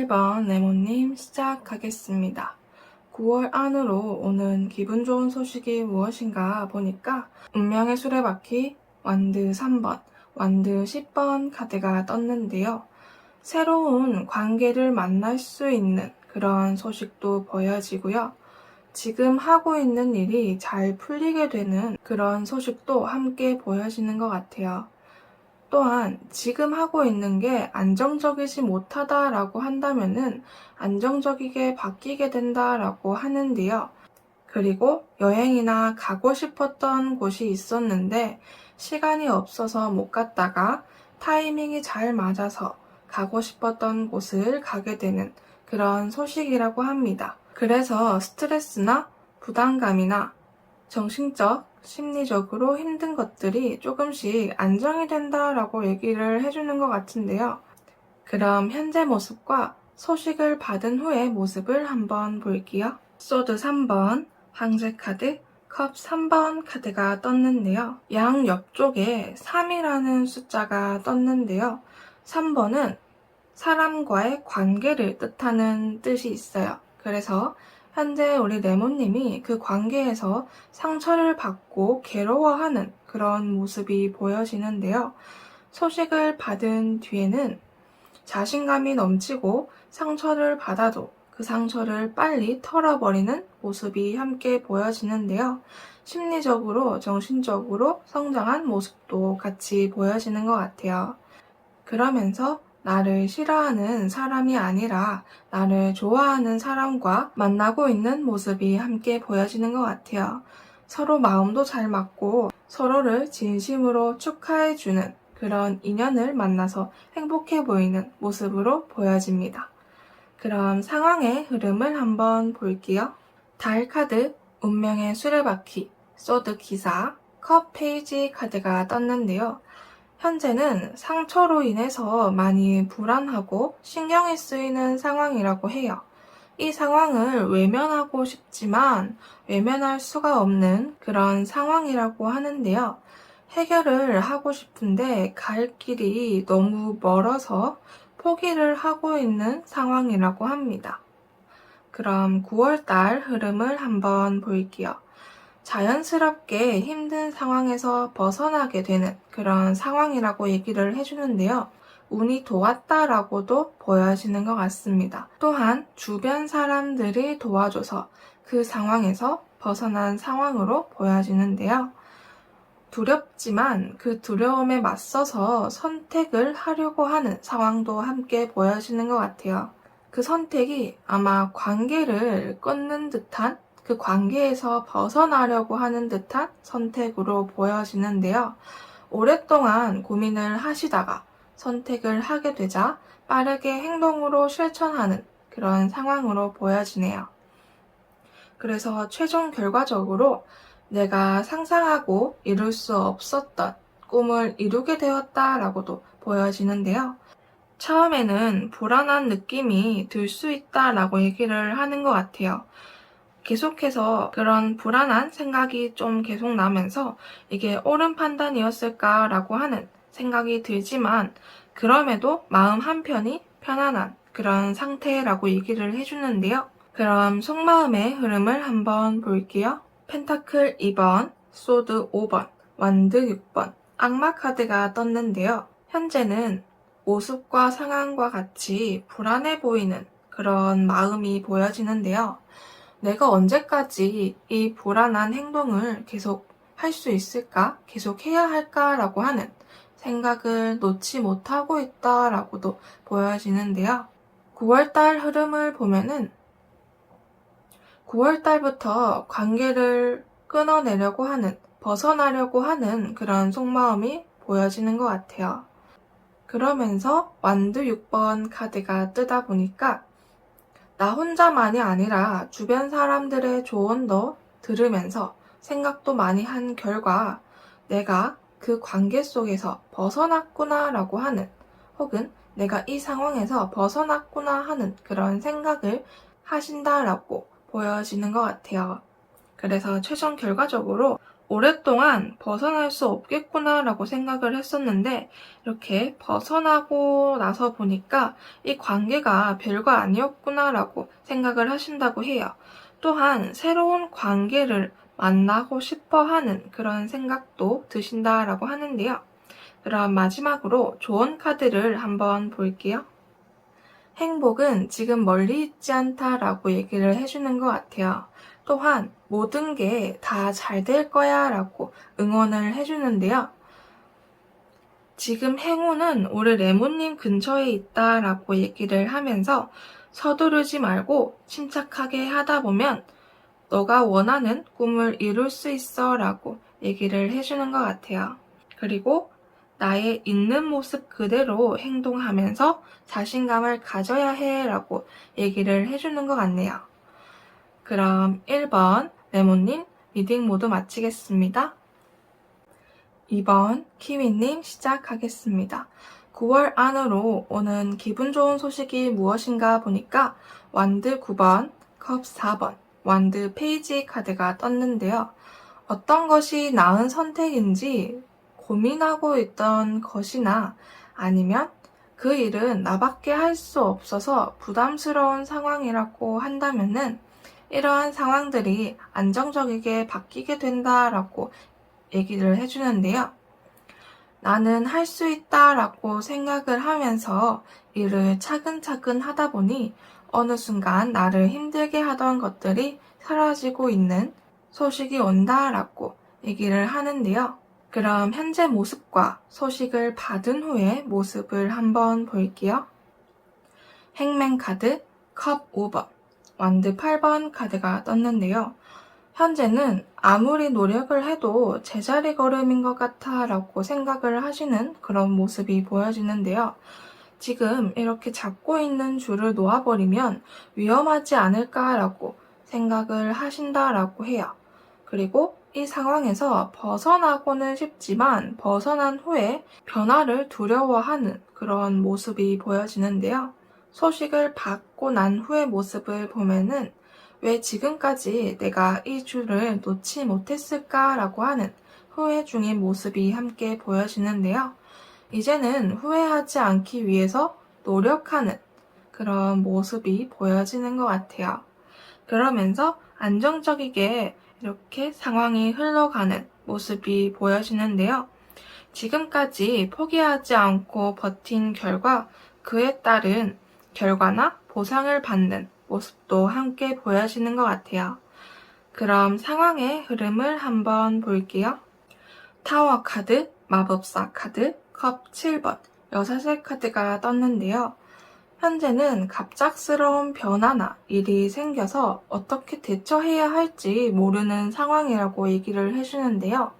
1번 레몬님 시작하겠습니다. 9월 안으로 오는 기분 좋은 소식이 무엇인가 보니까 운명의 수레바퀴 완드 3번, 완드 10번 카드가 떴는데요. 새로운 관계를 만날 수 있는 그런 소식도 보여지고요. 지금 하고 있는 일이 잘 풀리게 되는 그런 소식도 함께 보여지는 것 같아요. 또한 지금 하고 있는 게 안정적이지 못하다라고 한다면은 안정적이게 바뀌게 된다라고 하는데요. 그리고 여행이나 가고 싶었던 곳이 있었는데 시간이 없어서 못 갔다가 타이밍이 잘 맞아서 가고 싶었던 곳을 가게 되는 그런 소식이라고 합니다. 그래서 스트레스나 부담감이나 정신적, 심리적으로 힘든 것들이 조금씩 안정이 된다라고 얘기를 해주는 것 같은데요. 그럼 현재 모습과 소식을 받은 후의 모습을 한번 볼게요. 소드 3번, 황제 카드, 컵 3번 카드가 떴는데요. 양 옆쪽에 3이라는 숫자가 떴는데요. 3번은 사람과의 관계를 뜻하는 뜻이 있어요. 그래서 현재 우리 레몬님이 그 관계에서 상처를 받고 괴로워하는 그런 모습이 보여지는데요. 소식을 받은 뒤에는 자신감이 넘치고 상처를 받아도 그 상처를 빨리 털어버리는 모습이 함께 보여지는데요. 심리적으로, 정신적으로 성장한 모습도 같이 보여지는 것 같아요. 그러면서 나를 싫어하는 사람이 아니라 나를 좋아하는 사람과 만나고 있는 모습이 함께 보여지는 것 같아요. 서로 마음도 잘 맞고 서로를 진심으로 축하해주는 그런 인연을 만나서 행복해 보이는 모습으로 보여집니다. 그럼 상황의 흐름을 한번 볼게요. 달 카드, 운명의 수레바퀴, 소드 기사, 컵 페이지 카드가 떴는데요. 현재는 상처로 인해서 많이 불안하고 신경이 쓰이는 상황이라고 해요. 이 상황을 외면하고 싶지만 외면할 수가 없는 그런 상황이라고 하는데요. 해결을 하고 싶은데 갈 길이 너무 멀어서 포기를 하고 있는 상황이라고 합니다. 그럼 9월달 흐름을 한번 볼게요. 자연스럽게 힘든 상황에서 벗어나게 되는 그런 상황이라고 얘기를 해주는데요. 운이 도왔다라고도 보여지는 것 같습니다. 또한 주변 사람들이 도와줘서 그 상황에서 벗어난 상황으로 보여지는데요. 두렵지만 그 두려움에 맞서서 선택을 하려고 하는 상황도 함께 보여지는 것 같아요. 그 선택이 아마 관계를 끊는 듯한 그 관계에서 벗어나려고 하는 듯한 선택으로 보여지는데요. 오랫동안 고민을 하시다가 선택을 하게 되자 빠르게 행동으로 실천하는 그런 상황으로 보여지네요. 그래서 최종 결과적으로 내가 상상하고 이룰 수 없었던 꿈을 이루게 되었다라고도 보여지는데요. 처음에는 불안한 느낌이 들 수 있다라고 얘기를 하는 것 같아요. 계속해서 그런 불안한 생각이 좀 계속 나면서 이게 옳은 판단이었을까라고 하는 생각이 들지만 그럼에도 마음 한편이 편안한 그런 상태라고 얘기를 해주는데요. 그럼 속마음의 흐름을 한번 볼게요. 펜타클 2번, 소드 5번, 완드 6번, 악마 카드가 떴는데요. 현재는 모습과 상황과 같이 불안해 보이는 그런 마음이 보여지는데요. 내가 언제까지 이 불안한 행동을 계속 할 수 있을까? 계속 해야 할까라고 하는 생각을 놓지 못하고 있다라고도 보여지는데요. 9월달 흐름을 보면은 9월달부터 관계를 끊어내려고 하는, 벗어나려고 하는 그런 속마음이 보여지는 것 같아요. 그러면서 완드 6번 카드가 뜨다 보니까 나 혼자만이 아니라 주변 사람들의 조언도 들으면서 생각도 많이 한 결과 내가 그 관계 속에서 벗어났구나라고 하는 혹은 내가 이 상황에서 벗어났구나 하는 그런 생각을 하신다라고 보여지는 것 같아요. 그래서 최종 결과적으로 오랫동안 벗어날 수 없겠구나라고 생각을 했었는데 이렇게 벗어나고 나서 보니까 이 관계가 별거 아니었구나라고 생각을 하신다고 해요. 또한 새로운 관계를 만나고 싶어 하는 그런 생각도 드신다라고 하는데요. 그럼 마지막으로 조언 카드를 한번 볼게요. 행복은 지금 멀리 있지 않다라고 얘기를 해주는 것 같아요. 또한 모든 게 다 잘 될 거야 라고 응원을 해주는데요. 지금 행운은 우리 레몬님 근처에 있다라고 얘기를 하면서 서두르지 말고 침착하게 하다 보면 너가 원하는 꿈을 이룰 수 있어 라고 얘기를 해주는 것 같아요. 그리고 나의 있는 모습 그대로 행동하면서 자신감을 가져야 해 라고 얘기를 해주는 것 같네요. 그럼 1번 레몬님 리딩 모두 마치겠습니다. 2번 키위님 시작하겠습니다. 9월 안으로 오는 기분 좋은 소식이 무엇인가 보니까 완드 9번, 컵 4번, 완드 페이지 카드가 떴는데요. 어떤 것이 나은 선택인지 고민하고 있던 것이나 아니면 그 일은 나밖에 할 수 없어서 부담스러운 상황이라고 한다면은 이러한 상황들이 안정적이게 바뀌게 된다라고 얘기를 해주는데요. 나는 할 수 있다라고 생각을 하면서 일을 차근차근 하다 보니 어느 순간 나를 힘들게 하던 것들이 사라지고 있는 소식이 온다라고 얘기를 하는데요. 그럼 현재 모습과 소식을 받은 후에 모습을 한번 볼게요. 행맨 카드, 컵 5번, 완드 8번 카드가 떴는데요. 현재는 아무리 노력을 해도 제자리 걸음인 것 같아 라고 생각을 하시는 그런 모습이 보여지는데요. 지금 이렇게 잡고 있는 줄을 놓아버리면 위험하지 않을까라고 생각을 하신다라고 해요. 그리고 이 상황에서 벗어나고는 싶지만 벗어난 후에 변화를 두려워하는 그런 모습이 보여지는데요. 소식을 받고 난 후의 모습을 보면은 왜 지금까지 내가 이 줄을 놓지 못했을까라고 하는 후회 중인 모습이 함께 보여지는데요. 이제는 후회하지 않기 위해서 노력하는 그런 모습이 보여지는 것 같아요. 그러면서 안정적이게 이렇게 상황이 흘러가는 모습이 보여지는데요. 지금까지 포기하지 않고 버틴 결과 그에 따른 결과나 보상을 받는 모습도 함께 보여지는 것 같아요. 그럼 상황의 흐름을 한번 볼게요. 타워 카드, 마법사 카드, 컵 7번, 여사슬 카드가 떴는데요. 현재는 갑작스러운 변화나 일이 생겨서 어떻게 대처해야 할지 모르는 상황이라고 얘기를 해주는데요.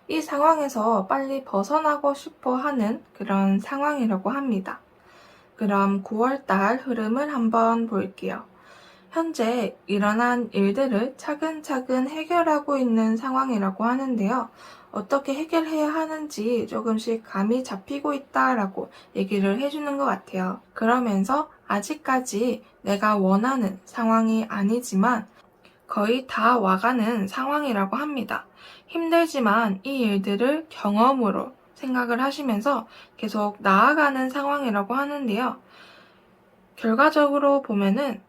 이 상황에서 빨리 벗어나고 싶어 하는 그런 상황이라고 합니다. 그럼 9월달 흐름을 한번 볼게요. 현재 일어난 일들을 차근차근 해결하고 있는 상황이라고 하는데요. 어떻게 해결해야 하는지 조금씩 감이 잡히고 있다라고 얘기를 해주는 것 같아요. 그러면서 아직까지 내가 원하는 상황이 아니지만 거의 다 와가는 상황이라고 합니다. 힘들지만 이 일들을 경험으로 생각을 하시면서 계속 나아가는 상황이라고 하는데요. 결과적으로 보면은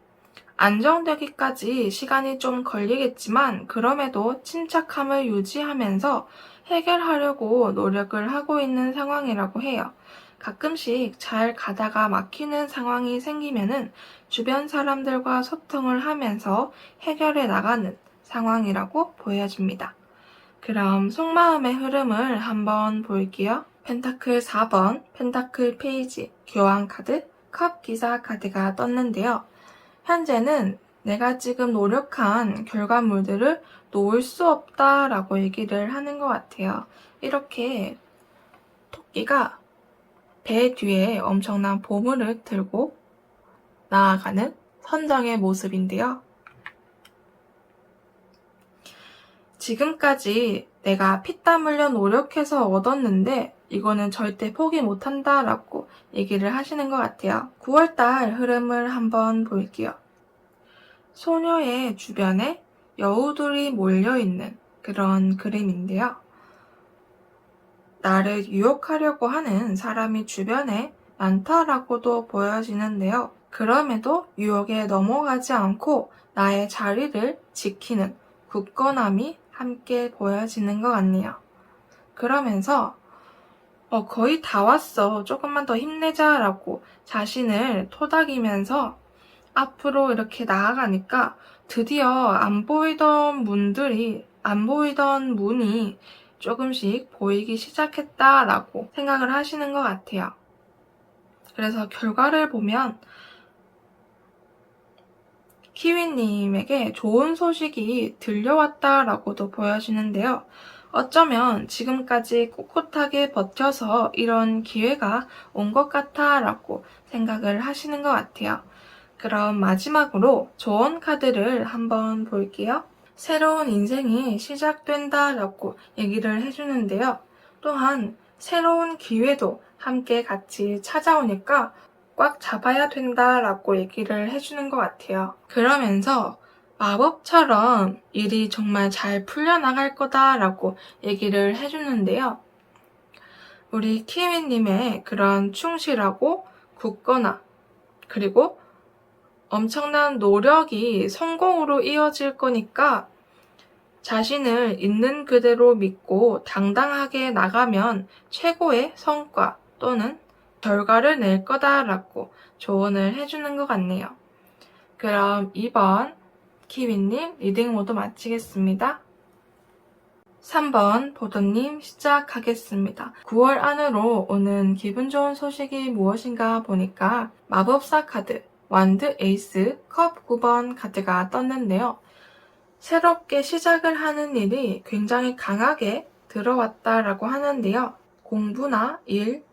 안정되기까지 시간이 좀 걸리겠지만 그럼에도 침착함을 유지하면서 해결하려고 노력을 하고 있는 상황이라고 해요. 가끔씩 잘 가다가 막히는 상황이 생기면은 주변 사람들과 소통을 하면서 해결해 나가는 상황이라고 보여집니다. 그럼 속마음의 흐름을 한번 볼게요. 펜타클 4번, 펜타클 페이지, 교환 카드, 컵 기사 카드가 떴는데요. 현재는 내가 지금 노력한 결과물들을 놓을 수 없다라고 얘기를 하는 것 같아요. 이렇게 토끼가 배 뒤에 엄청난 보물을 들고 나아가는 선장의 모습인데요. 지금까지 내가 피땀 흘려 노력해서 얻었는데 이거는 절대 포기 못한다 라고 얘기를 하시는 것 같아요. 9월달 흐름을 한번 볼게요. 소녀의 주변에 여우들이 몰려있는 그런 그림인데요. 나를 유혹하려고 하는 사람이 주변에 많다라고도 보여지는데요. 그럼에도 유혹에 넘어가지 않고 나의 자리를 지키는 굳건함이 함께 보여지는 것 같네요. 그러면서 거의 다 왔어. 조금만 더 힘내자 라고 자신을 토닥이면서 앞으로 이렇게 나아가니까 드디어 안 보이던 문이 조금씩 보이기 시작했다라고 생각을 하시는 것 같아요. 그래서 결과를 보면 키위님에게 좋은 소식이 들려왔다라고도 보여지는데요. 어쩌면 지금까지 꿋꿋하게 버텨서 이런 기회가 온 것 같아라고 생각을 하시는 것 같아요. 그럼 마지막으로 조언 카드를 한번 볼게요. 새로운 인생이 시작된다라고 얘기를 해주는데요. 또한 새로운 기회도 함께 같이 찾아오니까 꽉 잡아야 된다라고 얘기를 해주는 것 같아요. 그러면서 마법처럼 일이 정말 잘 풀려나갈 거다라고 얘기를 해주는데요. 우리 키위님의 그런 충실하고 굳거나 그리고 엄청난 노력이 성공으로 이어질 거니까 자신을 있는 그대로 믿고 당당하게 나가면 최고의 성과 또는 결과를 낼 거다라고 조언을 해주는 것 같네요. 그럼 2번 키위님 리딩 모두 마치겠습니다. 3번 보도님 시작하겠습니다. 9월 안으로 오는 기분 좋은 소식이 무엇인가 보니까 마법사 카드, 완드 에이스, 컵 9번 카드가 떴는데요. 새롭게 시작을 하는 일이 굉장히 강하게 들어왔다라고 하는데요. 공부나 일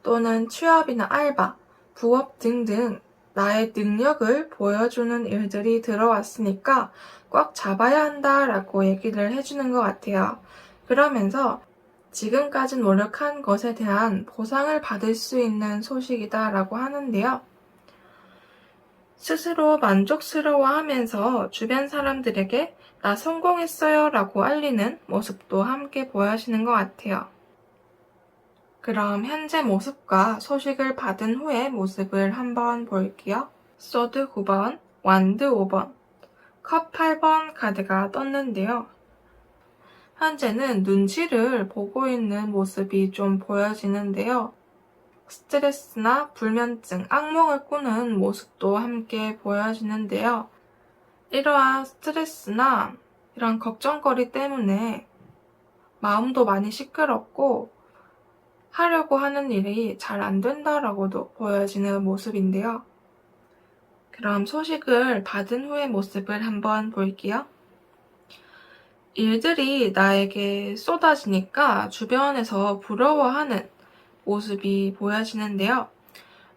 또는 취업이나 알바, 부업 등등 나의 능력을 보여주는 일들이 들어왔으니까 꽉 잡아야 한다라고 얘기를 해주는 것 같아요. 그러면서 지금까지 노력한 것에 대한 보상을 받을 수 있는 소식이다라고 하는데요. 스스로 만족스러워하면서 주변 사람들에게 나 성공했어요 라고 알리는 모습도 함께 보여지는 것 같아요. 그럼 현재 모습과 소식을 받은 후의 모습을 한번 볼게요. 소드 9번, 완드 5번, 컵 8번 카드가 떴는데요. 현재는 눈치를 보고 있는 모습이 좀 보여지는데요. 스트레스나 불면증, 악몽을 꾸는 모습도 함께 보여지는데요. 이러한 스트레스나 이런 걱정거리 때문에 마음도 많이 시끄럽고 하려고 하는 일이 잘 안 된다라고도 보여지는 모습인데요. 그럼 소식을 받은 후의 모습을 한번 볼게요. 일들이 나에게 쏟아지니까 주변에서 부러워하는 모습이 보여지는데요.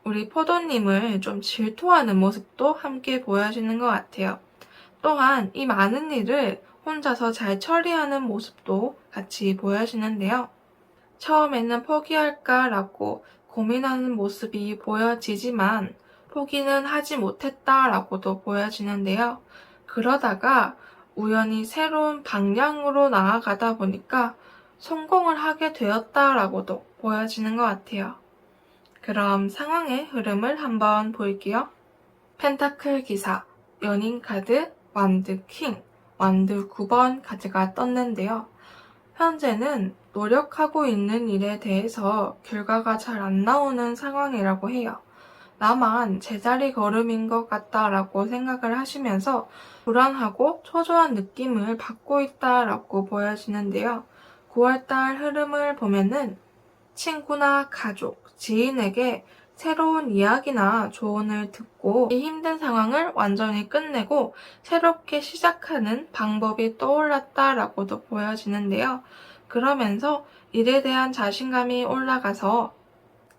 우리 포도님을 좀 질투하는 모습도 함께 보여지는 것 같아요. 또한 이 많은 일을 혼자서 잘 처리하는 모습도 같이 보여지는데요. 처음에는 포기할까라고 고민하는 모습이 보여지지만 포기는 하지 못했다라고도 보여지는데요. 그러다가 우연히 새로운 방향으로 나아가다 보니까 성공을 하게 되었다라고도 보여지는 것 같아요. 그럼 상황의 흐름을 한번 볼게요. 펜타클 기사, 연인 카드, 완드 킹, 완드 9번 카드가 떴는데요. 현재는 노력하고 있는 일에 대해서 결과가 잘 안 나오는 상황이라고 해요. 나만 제자리 걸음인 것 같다라고 생각을 하시면서 불안하고 초조한 느낌을 받고 있다라고 보여지는데요. 9월달 흐름을 보면은 친구나 가족, 지인에게 새로운 이야기나 조언을 듣고 이 힘든 상황을 완전히 끝내고 새롭게 시작하는 방법이 떠올랐다라고도 보여지는데요. 그러면서 일에 대한 자신감이 올라가서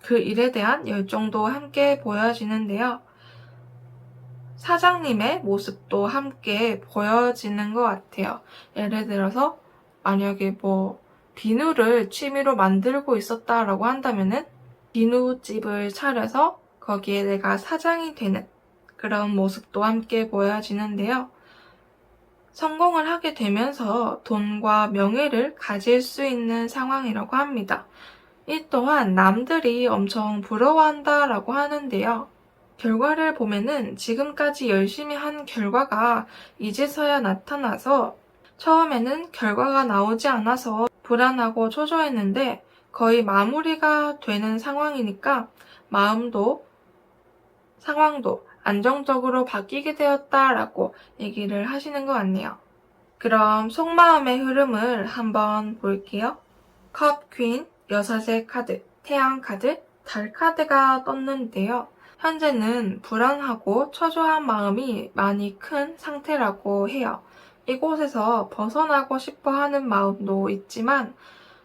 그 일에 대한 열정도 함께 보여지는데요. 사장님의 모습도 함께 보여지는 것 같아요. 예를 들어서 만약에 비누를 취미로 만들고 있었다라고 한다면은 비누집을 차려서 거기에 내가 사장이 되는 그런 모습도 함께 보여지는데요. 성공을 하게 되면서 돈과 명예를 가질 수 있는 상황이라고 합니다. 이 또한 남들이 엄청 부러워한다라고 하는데요. 결과를 보면은 지금까지 열심히 한 결과가 이제서야 나타나서 처음에는 결과가 나오지 않아서 불안하고 초조했는데 거의 마무리가 되는 상황이니까 마음도 상황도 안정적으로 바뀌게 되었다라고 얘기를 하시는 것 같네요. 그럼 속마음의 흐름을 한번 볼게요. 컵, 퀸, 여사제 카드, 태양 카드, 달 카드가 떴는데요. 현재는 불안하고 초조한 마음이 많이 큰 상태라고 해요. 이곳에서 벗어나고 싶어 하는 마음도 있지만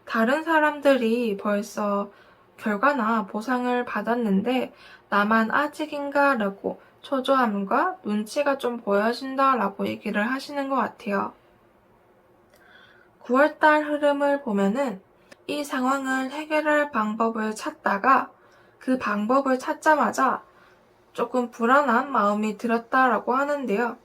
다른 사람들이 벌써 결과나 보상을 받았는데 나만 아직인가 라고 초조함과 눈치가 좀 보여진다 라고 얘기를 하시는 것 같아요. 9월달 흐름을 보면은 이 상황을 해결할 방법을 찾다가 그 방법을 찾자마자 조금 불안한 마음이 들었다라고 하는데요.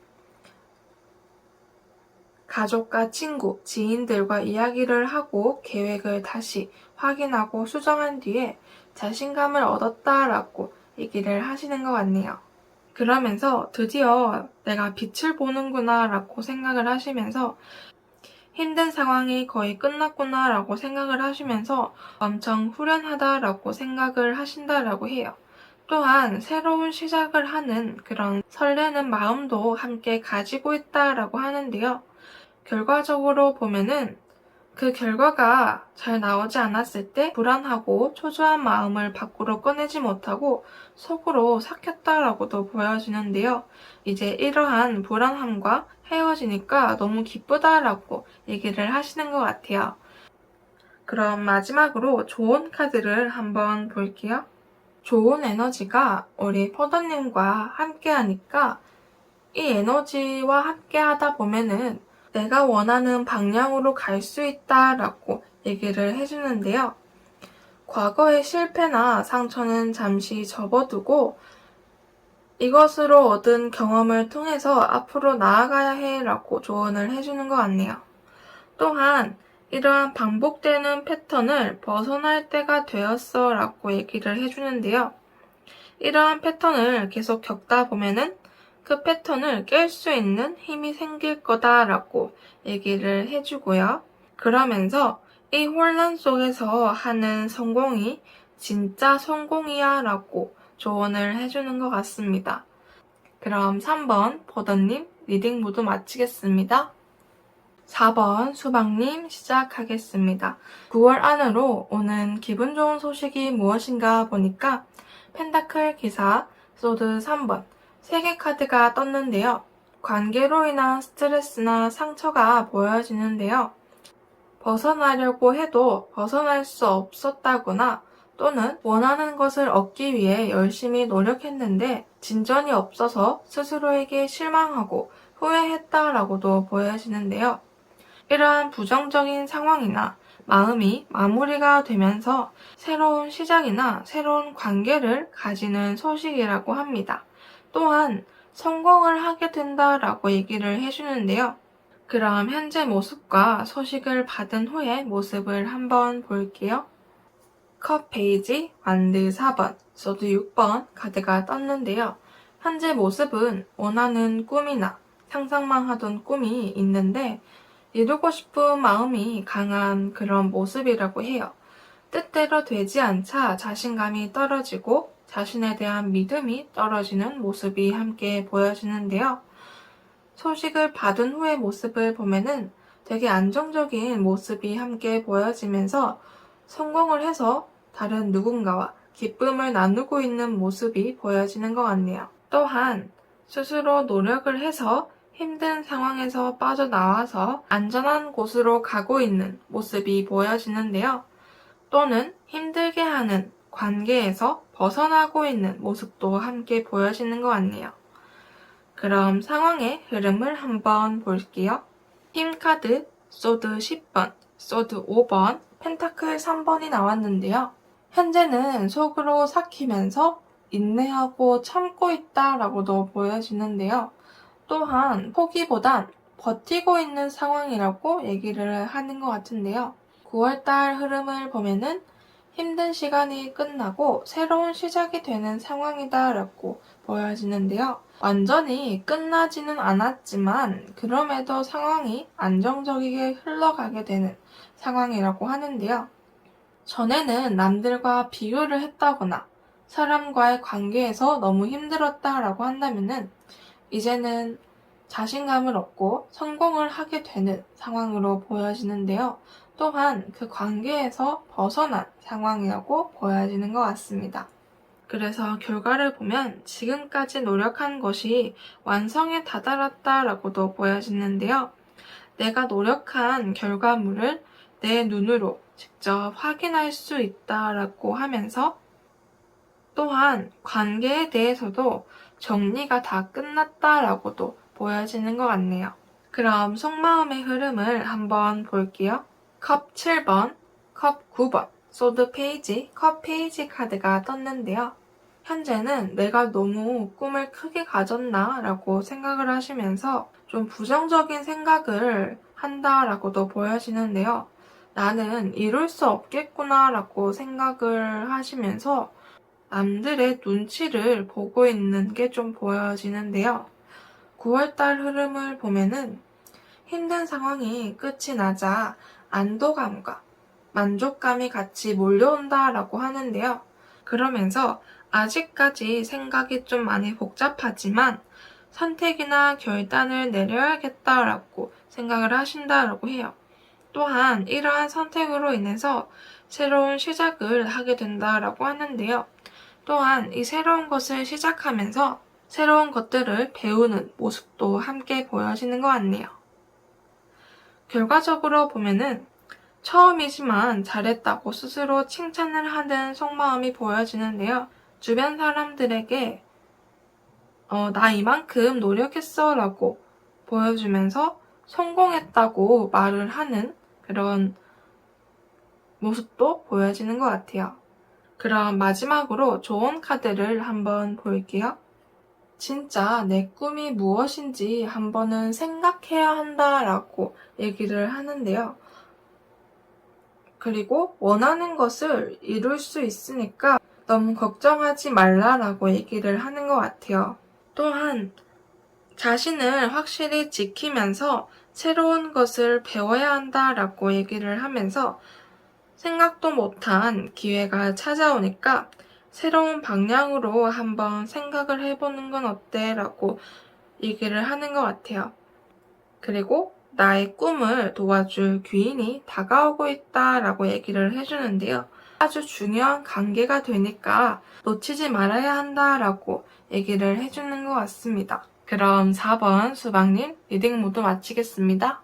가족과 친구, 지인들과 이야기를 하고 계획을 다시 확인하고 수정한 뒤에 자신감을 얻었다라고 얘기를 하시는 것 같네요. 그러면서 드디어 내가 빛을 보는구나 라고 생각을 하시면서 힘든 상황이 거의 끝났구나 라고 생각을 하시면서 엄청 후련하다라고 생각을 하신다라고 해요. 또한 새로운 시작을 하는 그런 설레는 마음도 함께 가지고 있다라고 하는데요. 결과적으로 보면은 그 결과가 잘 나오지 않았을 때 불안하고 초조한 마음을 밖으로 꺼내지 못하고 속으로 삭혔다라고도 보여지는데요. 이제 이러한 불안함과 헤어지니까 너무 기쁘다라고 얘기를 하시는 것 같아요. 그럼 마지막으로 좋은 카드를 한번 볼게요. 좋은 에너지가 우리 포도님과 함께 하니까 이 에너지와 함께 하다 보면은 내가 원하는 방향으로 갈 수 있다라고 얘기를 해주는데요. 과거의 실패나 상처는 잠시 접어두고 이것으로 얻은 경험을 통해서 앞으로 나아가야 해라고 조언을 해주는 것 같네요. 또한 이러한 반복되는 패턴을 벗어날 때가 되었어 라고 얘기를 해주는데요. 이러한 패턴을 계속 겪다 보면은 그 패턴을 깰 수 있는 힘이 생길 거다라고 얘기를 해주고요. 그러면서 이 혼란 속에서 하는 성공이 진짜 성공이야 라고 조언을 해주는 것 같습니다. 그럼 3번 버더님 리딩 모두 마치겠습니다. 4번 수박님 시작하겠습니다. 9월 안으로 오는 기분 좋은 소식이 무엇인가 보니까 펜타클 기사, 소드 3번, 3개 카드가 떴는데요. 관계로 인한 스트레스나 상처가 보여지는데요. 벗어나려고 해도 벗어날 수 없었다거나 또는 원하는 것을 얻기 위해 열심히 노력했는데 진전이 없어서 스스로에게 실망하고 후회했다라고도 보여지는데요. 이러한 부정적인 상황이나 마음이 마무리가 되면서 새로운 시작이나 새로운 관계를 가지는 소식이라고 합니다. 또한 성공을 하게 된다라고 얘기를 해주는데요. 그럼 현재 모습과 소식을 받은 후의 모습을 한번 볼게요. 컵 페이지, 완드 4번, 소드 6번 카드가 떴는데요. 현재 모습은 원하는 꿈이나 상상만 하던 꿈이 있는데 이루고 싶은 마음이 강한 그런 모습이라고 해요. 뜻대로 되지 않자 자신감이 떨어지고 자신에 대한 믿음이 떨어지는 모습이 함께 보여지는데요. 소식을 받은 후의 모습을 보면은 되게 안정적인 모습이 함께 보여지면서 성공을 해서 다른 누군가와 기쁨을 나누고 있는 모습이 보여지는 것 같네요. 또한 스스로 노력을 해서 힘든 상황에서 빠져나와서 안전한 곳으로 가고 있는 모습이 보여지는데요. 또는 힘들게 하는 관계에서 벗어나고 있는 모습도 함께 보여지는 것 같네요. 그럼 상황의 흐름을 한번 볼게요. 힘 카드, 소드 10번, 소드 5번, 펜타클 3번이 나왔는데요. 현재는 속으로 삭히면서 인내하고 참고 있다라고도 보여지는데요. 또한 포기보단 버티고 있는 상황이라고 얘기를 하는 것 같은데요. 9월달 흐름을 보면은 힘든 시간이 끝나고 새로운 시작이 되는 상황이다 라고 보여지는데요. 완전히 끝나지는 않았지만 그럼에도 상황이 안정적이게 흘러가게 되는 상황이라고 하는데요. 전에는 남들과 비교를 했다거나 사람과의 관계에서 너무 힘들었다라고 한다면은 이제는 자신감을 얻고 성공을 하게 되는 상황으로 보여지는데요. 또한 그 관계에서 벗어난 상황이라고 보여지는 것 같습니다. 그래서 결과를 보면 지금까지 노력한 것이 완성에 다다랐다라고도 보여지는데요. 내가 노력한 결과물을 내 눈으로 직접 확인할 수 있다라고 하면서 또한 관계에 대해서도 정리가 다 끝났다라고도 보여지는 것 같네요. 그럼 속마음의 흐름을 한번 볼게요. 컵 7번, 컵 9번, 소드 페이지, 컵 페이지 카드가 떴는데요. 현재는 내가 너무 꿈을 크게 가졌나 라고 생각을 하시면서 좀 부정적인 생각을 한다라고도 보여지는데요. 나는 이룰 수 없겠구나 라고 생각을 하시면서 남들의 눈치를 보고 있는 게 좀 보여지는데요. 9월달 흐름을 보면은 힘든 상황이 끝이 나자 안도감과 만족감이 같이 몰려온다라고 하는데요. 그러면서 아직까지 생각이 좀 많이 복잡하지만 선택이나 결단을 내려야겠다라고 생각을 하신다라고 해요. 또한 이러한 선택으로 인해서 새로운 시작을 하게 된다라고 하는데요. 또한 이 새로운 것을 시작하면서 새로운 것들을 배우는 모습도 함께 보여지는 것 같네요. 결과적으로 보면은 처음이지만 잘했다고 스스로 칭찬을 하는 속마음이 보여지는데요. 주변 사람들에게 나 이만큼 노력했어 라고 보여주면서 성공했다고 말을 하는 그런 모습도 보여지는 것 같아요. 그럼 마지막으로 좋은 카드를 한번 볼게요. 진짜 내 꿈이 무엇인지 한번은 생각해야 한다라고 얘기를 하는데요. 그리고 원하는 것을 이룰 수 있으니까 너무 걱정하지 말라라고 얘기를 하는 것 같아요. 또한 자신을 확실히 지키면서 새로운 것을 배워야 한다라고 얘기를 하면서 생각도 못한 기회가 찾아오니까 새로운 방향으로 한번 생각을 해보는 건 어때? 라고 얘기를 하는 것 같아요. 그리고 나의 꿈을 도와줄 귀인이 다가오고 있다라고 얘기를 해주는데요. 아주 중요한 관계가 되니까 놓치지 말아야 한다라고 얘기를 해주는 것 같습니다. 그럼 4번 수박님 리딩 모두 마치겠습니다.